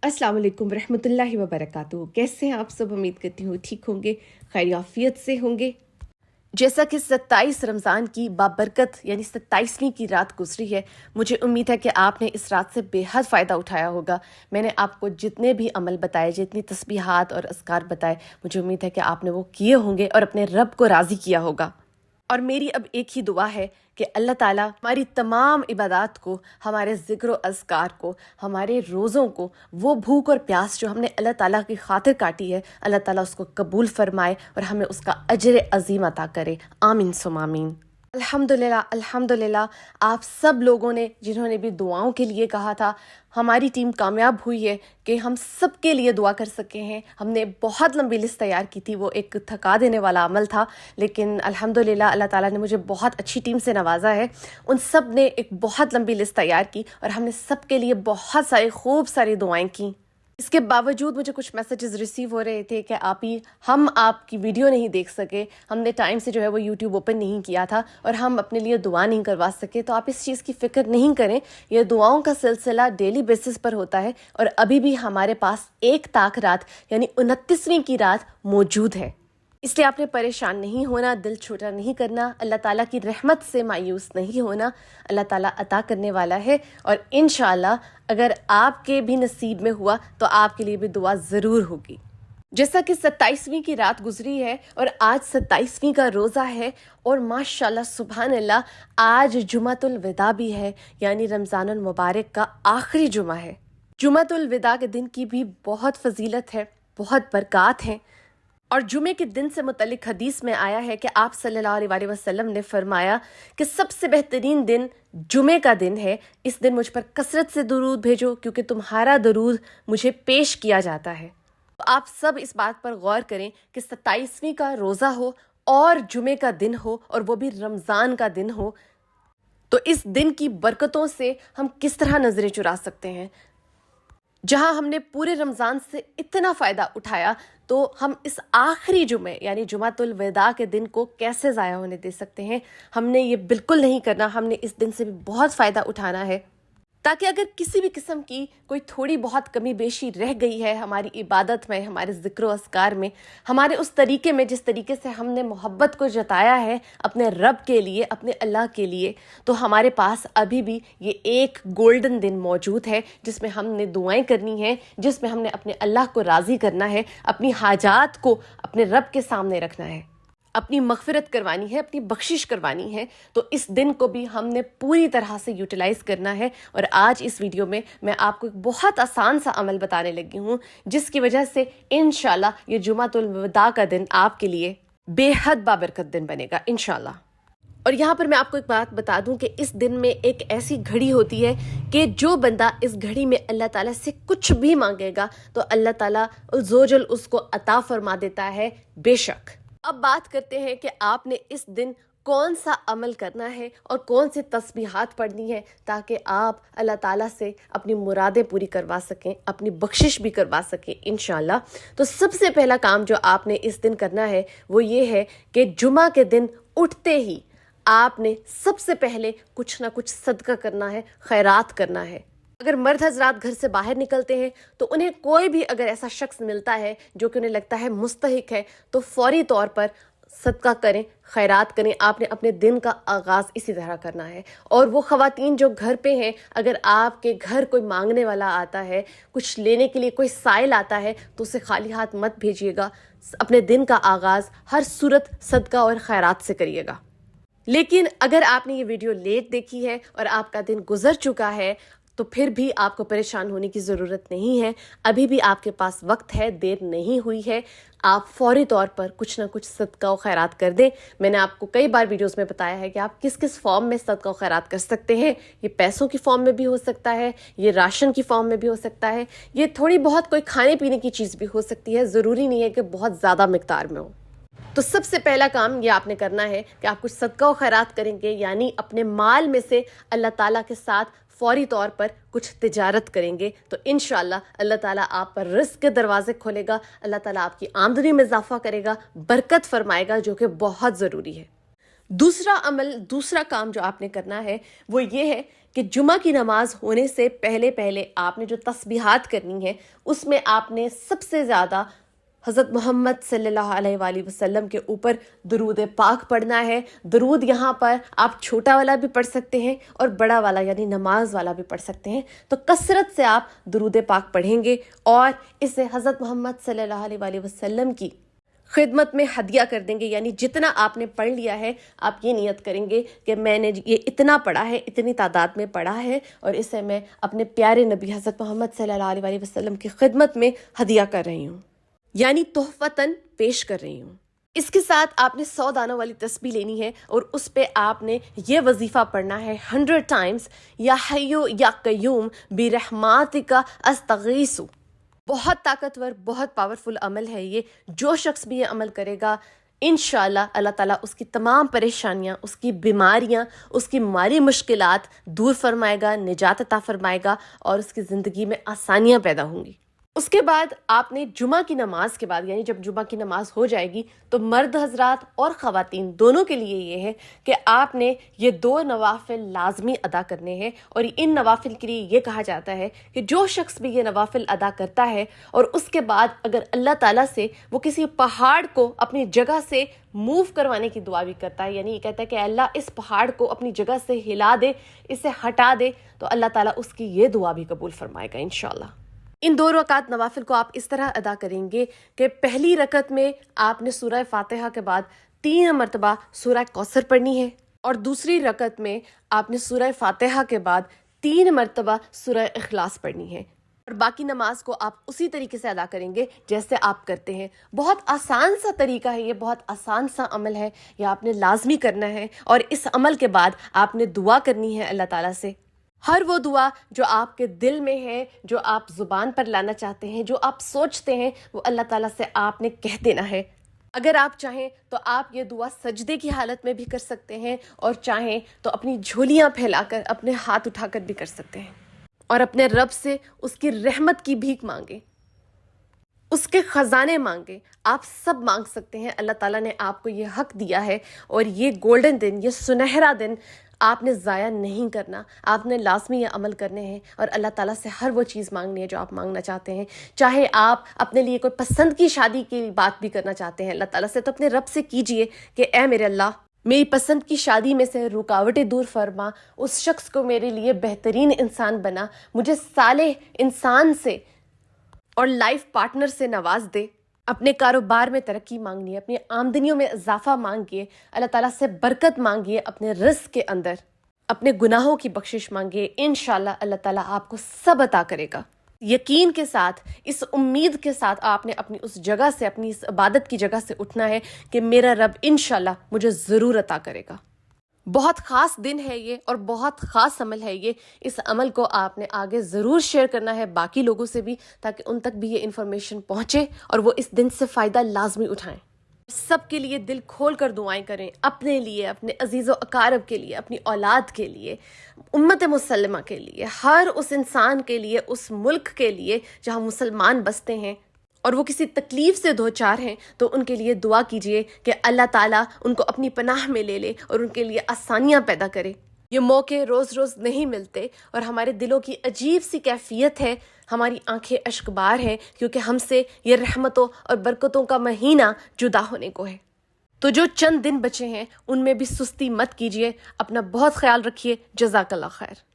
अस्सलाम वालेकुम रहमतुल्लाहि व बरकातुहू। कैसे हैं आप सब? उम्मीद करती हूँ ठीक होंगे, खैरियत से होंगे। जैसा कि 27 रमज़ान की बाबरकत यानी 27वीं की रात गुजरी है, मुझे उम्मीद है कि आपने इस रात से बेहद फ़ायदा उठाया होगा। मैंने आपको जितने भी अमल बताए, जितनी तस्बीहात और अस्कार बताए, मुझे उम्मीद है कि आपने वो किए होंगे और अपने रब को राज़ी किया होगा। और मेरी अब एक ही दुआ है कि अल्लाह ताला हमारी तमाम इबादत को, हमारे ज़िक्र और अज़कार को, हमारे रोज़ों को, वो भूख और प्यास जो हमने अल्लाह ताला की खातिर काटी है, अल्लाह ताला उसको कबूल फरमाए और हमें उसका अजर अज़ीम अता करे। आमीन सुम आमीन। अल्हम्दुलिल्लाह अल्हम्दुलिल्लाह, आप सब लोगों ने जिन्होंने भी दुआओं के लिए कहा था, हमारी टीम कामयाब हुई है कि हम सब के लिए दुआ कर सके हैं। हमने बहुत लंबी लिस्ट तैयार की थी, वो एक थका देने वाला अमल था, लेकिन अल्हम्दुलिल्लाह अल्लाह ताला ने मुझे बहुत अच्छी टीम से नवाजा है। उन सब ने एक बहुत लंबी लिस्ट तैयार की और हमने सब के लिए बहुत सारी खूब सारी दुआएं की। इसके बावजूद मुझे कुछ मैसेजेस रिसीव हो रहे थे कि हम आपकी वीडियो नहीं देख सके, हमने टाइम से जो है वो यूट्यूब ओपन नहीं किया था और हम अपने लिए दुआ नहीं करवा सके। तो आप इस चीज़ की फ़िक्र नहीं करें, ये दुआओं का सिलसिला डेली बेसिस पर होता है और अभी भी हमारे पास 1 ताक रात यानी 29वीं की रात मौजूद है। इसलिए आपने परेशान नहीं होना, दिल छोटा नहीं करना, अल्लाह ताला की रहमत से मायूस नहीं होना। अल्लाह ताला अता करने वाला है और इंशाअल्लाह अगर आपके भी नसीब में हुआ तो आपके लिए भी दुआ ज़रूर होगी। जैसा कि 27वीं की रात गुजरी है और आज 27वीं का रोज़ा है और माशाल्लाह सुभान अल्लाह, आज जुमातुल विदा भी है यानी रमज़ानुल मुबारक का आखिरी जुमा है। जुमातुल विदा के दिन की भी बहुत फजीलत है, बहुत बरक़ात हैं। और जुमे के दिन से मुतल्लिक हदीस में आया है कि आप सल्लल्लाहु अलैहि वसल्लम ने फरमाया कि सबसे बेहतरीन दिन जुमे का दिन है। इस दिन मुझ पर कसरत से दुरूद भेजो क्योंकि तुम्हारा दुरूद मुझे पेश किया जाता है। तो आप सब इस बात पर गौर करें कि 27वीं का रोज़ा हो और जुमे का दिन हो और वो भी रमज़ान का दिन हो, तो इस दिन की बरकतों से हम किस तरह नजरें चुरा सकते हैं। जहां हमने पूरे रमज़ान से इतना फ़ायदा उठाया, तो हम इस आखिरी जुमे यानी जुमातुल विदा के दिन को कैसे ज़ाया होने दे सकते हैं। हमने ये बिल्कुल नहीं करना, हमने इस दिन से भी बहुत फ़ायदा उठाना है ताकि अगर किसी भी किस्म की कोई थोड़ी बहुत कमी बेशी रह गई है हमारी इबादत में, हमारे ज़िक्र व अस्कार में, हमारे उस तरीके में जिस तरीके से हमने मोहब्बत को जताया है अपने रब के लिए, अपने अल्लाह के लिए, तो हमारे पास अभी भी ये एक गोल्डन दिन मौजूद है जिसमें हमने दुआएं करनी है, जिसमें हमने अपने अल्लाह को राज़ी करना है, अपनी हाजात को अपने रब के सामने रखना है, अपनी मग़फ़िरत करवानी है, अपनी बख्शिश करवानी है। तो इस दिन को भी हमने पूरी तरह से यूटिलाइज़ करना है। और आज इस वीडियो में मैं आपको एक बहुत आसान सा अमल बताने लगी हूँ जिसकी वजह से इंशाल्लाह ये जुमातुल विदा का दिन आपके लिए बेहद बाबरकत दिन बनेगा इंशाल्लाह। और यहाँ पर मैं आपको एक बात बता दूं कि इस दिन में एक ऐसी घड़ी होती है कि जो बंदा इस घड़ी में अल्लाह ताला से कुछ भी मांगेगा तो अल्लाह ताला ज़ोजल उसको अता फरमा देता है बेशक। अब बात करते हैं कि आपने इस दिन कौन सा अमल करना है और कौन सी तस्बीहात पढ़नी है ताकि आप अल्लाह ताला से अपनी मुरादें पूरी करवा सकें, अपनी बख्शिश भी करवा सकें इंशाल्लाह। तो सबसे पहला काम जो आपने इस दिन करना है वो ये है कि जुमा के दिन उठते ही आपने सबसे पहले कुछ ना कुछ सदका करना है, खैरात करना है। अगर मर्द हजरात घर से बाहर निकलते हैं तो उन्हें कोई भी अगर ऐसा शख्स मिलता है जो कि उन्हें लगता है मुस्तहिक है तो फौरी तौर पर सदका करें, खैरात करें। आपने अपने दिन का आगाज़ इसी तरह करना है। और वो ख़वातीन जो घर पे हैं, अगर आपके घर कोई मांगने वाला आता है, कुछ लेने के लिए कोई साइल आता है, तो उसे खाली हाथ मत भेजिएगा। अपने दिन का आगाज़ हर सूरत सदका और खैरात से करिएगा। लेकिन अगर आपने ये वीडियो लेट देखी है और आपका दिन गुजर चुका है तो फिर भी आपको परेशान होने की ज़रूरत नहीं है। अभी भी आपके पास वक्त है, देर नहीं हुई है। आप फौरी तौर पर कुछ ना कुछ सदका व खैरात कर दें। मैंने आपको कई बार वीडियोस में बताया है कि आप किस किस फॉर्म में सदका व खैरात कर सकते हैं। ये पैसों की फॉर्म में भी हो सकता है, ये राशन की फॉर्म में भी हो सकता है, ये थोड़ी बहुत कोई खाने पीने की चीज़ भी हो सकती है। ज़रूरी नहीं है कि बहुत ज़्यादा मिकदार में हो। तो सबसे पहला काम ये आपने करना है कि आप कुछ सदका व खैरात करेंगे, यानी अपने माल में से अल्लाह ताला के साथ फौरी तौर पर कुछ तिजारत करेंगे। तो इंशाल्लाह अल्लाह ताला आप पर रिस्क के दरवाजे खोलेगा, अल्लाह ताला आपकी आमदनी में इजाफा करेगा, बरकत फरमाएगा, जो कि बहुत ज़रूरी है। दूसरा काम जो आपने करना है वो ये है کہ جمعہ کی نماز ہونے سے پہلے آپ نے جو تسبیحات کرنی ہے اس میں آپ نے سب سے زیادہ حضرت محمد صلی اللہ علیہ وآلہ وسلم کے اوپر درود پاک پڑھنا ہے. درود یہاں پر آپ چھوٹا والا بھی پڑھ سکتے ہیں اور بڑا والا یعنی نماز والا بھی پڑھ سکتے ہیں. تو کثرت سے آپ درود پاک پڑھیں گے اور اسے حضرت محمد صلی اللہ علیہ وآلہ وسلم کی خدمت میں ہدیہ کر دیں گے. یعنی جتنا آپ نے پڑھ لیا ہے آپ یہ نیت کریں گے کہ میں نے یہ اتنا پڑھا ہے، اتنی تعداد میں پڑھا ہے اور اسے میں اپنے پیارے نبی حضرت محمد صلی اللہ علیہ وآلہ وسلم کی خدمت میں ہدیہ کر رہی ہوں، یعنی تحفتاً پیش کر رہی ہوں. اس کے ساتھ آپ نے 100 دانوں والی تسبیح لینی ہے اور اس پہ آپ نے یہ وظیفہ پڑھنا ہے 100 ٹائمز، یا حیو یا قیوم برحماتک استغیث. بہت طاقتور، بہت پاورفل عمل ہے یہ. جو شخص بھی یہ عمل کرے گا انشاءاللہ اللہ تعالیٰ اس کی تمام پریشانیاں، اس کی بیماریاں، اس کی مالی مشکلات دور فرمائے گا، نجات عطا فرمائے گا اور اس کی زندگی میں آسانیاں پیدا ہوں گی. اس کے بعد آپ نے جمعہ کی نماز کے بعد، یعنی جب جمعہ کی نماز ہو جائے گی تو مرد حضرات اور خواتین دونوں کے لیے یہ ہے کہ آپ نے یہ 2 نوافل لازمی ادا کرنے ہیں. اور ان نوافل کے لیے یہ کہا جاتا ہے کہ جو شخص بھی یہ نوافل ادا کرتا ہے اور اس کے بعد اگر اللہ تعالیٰ سے وہ کسی پہاڑ کو اپنی جگہ سے موو کروانے کی دعا بھی کرتا ہے، یعنی یہ کہتا ہے کہ اللہ اس پہاڑ کو اپنی جگہ سے ہلا دے، اسے ہٹا دے، تو اللہ تعالیٰ اس کی یہ دعا بھی قبول فرمائے گا انشاءاللہ. ان 2 رکعت نوافل کو آپ اس طرح ادا کریں گے کہ پہلی رکعت میں آپ نے سورہ فاتحہ کے بعد 3 مرتبہ سورہ کوثر پڑھنی ہے اور دوسری رکعت میں آپ نے سورہ فاتحہ کے بعد 3 مرتبہ سورہ اخلاص پڑھنی ہے. اور باقی نماز کو آپ اسی طریقے سے ادا کریں گے جیسے آپ کرتے ہیں. بہت آسان سا طریقہ ہے یہ، بہت آسان سا عمل ہے، یہ آپ نے لازمی کرنا ہے. اور اس عمل کے بعد آپ نے دعا کرنی ہے اللہ تعالیٰ سے. ہر وہ دعا جو آپ کے دل میں ہے، جو آپ زبان پر لانا چاہتے ہیں، جو آپ سوچتے ہیں، وہ اللہ تعالیٰ سے آپ نے کہہ دینا ہے. اگر آپ چاہیں تو آپ یہ دعا سجدے کی حالت میں بھی کر سکتے ہیں اور چاہیں تو اپنی جھولیاں پھیلا کر، اپنے ہاتھ اٹھا کر بھی کر سکتے ہیں اور اپنے رب سے اس کی رحمت کی بھیک مانگیں، اس کے خزانے مانگیں. آپ سب مانگ سکتے ہیں. اللہ تعالیٰ نے آپ کو یہ حق دیا ہے اور یہ گولڈن دن، یہ سنہرا دن آپ نے ضائع نہیں کرنا. آپ نے لازمی یہ عمل کرنے ہیں اور اللہ تعالیٰ سے ہر وہ چیز مانگنی ہے جو آپ مانگنا چاہتے ہیں. چاہے آپ اپنے لیے کوئی پسند کی شادی کی بات بھی کرنا چاہتے ہیں اللہ تعالیٰ سے، تو اپنے رب سے کیجئے کہ اے میرے اللہ، میری پسند کی شادی میں سے رکاوٹیں دور فرما، اس شخص کو میرے لیے بہترین انسان بنا، مجھے صالح انسان سے اور لائف پارٹنر سے نواز دے. اپنے کاروبار میں ترقی مانگنی ہے، اپنی آمدنیوں میں اضافہ مانگیے، اللہ تعالیٰ سے برکت مانگیے، اپنے رزق کے اندر اپنے گناہوں کی بخشش مانگیے. انشاءاللہ اللہ تعالیٰ آپ کو سب عطا کرے گا. یقین کے ساتھ، اس امید کے ساتھ آپ نے اپنی اس جگہ سے، اپنی اس عبادت کی جگہ سے اٹھنا ہے کہ میرا رب انشاءاللہ مجھے ضرور عطا کرے گا. بہت خاص دن ہے یہ اور بہت خاص عمل ہے یہ. اس عمل کو آپ نے آگے ضرور شیئر کرنا ہے باقی لوگوں سے بھی، تاکہ ان تک بھی یہ انفارمیشن پہنچے اور وہ اس دن سے فائدہ لازمی اٹھائیں. سب کے لیے دل کھول کر دعائیں کریں، اپنے لیے، اپنے عزیز و اقارب کے لیے، اپنی اولاد کے لیے، امت مسلمہ کے لیے، ہر اس انسان کے لیے، اس ملک کے لیے جہاں مسلمان بستے ہیں اور وہ کسی تکلیف سے دوچار ہیں، تو ان کے لیے دعا کیجئے کہ اللہ تعالیٰ ان کو اپنی پناہ میں لے لے اور ان کے لیے آسانیاں پیدا کرے. یہ موقع روز روز نہیں ملتے اور ہمارے دلوں کی عجیب سی کیفیت ہے، ہماری آنکھیں اشک بار ہیں کیونکہ ہم سے یہ رحمتوں اور برکتوں کا مہینہ جدا ہونے کو ہے. تو جو چند دن بچے ہیں ان میں بھی سستی مت کیجیے. اپنا بہت خیال رکھیے. جزاک اللہ خیر.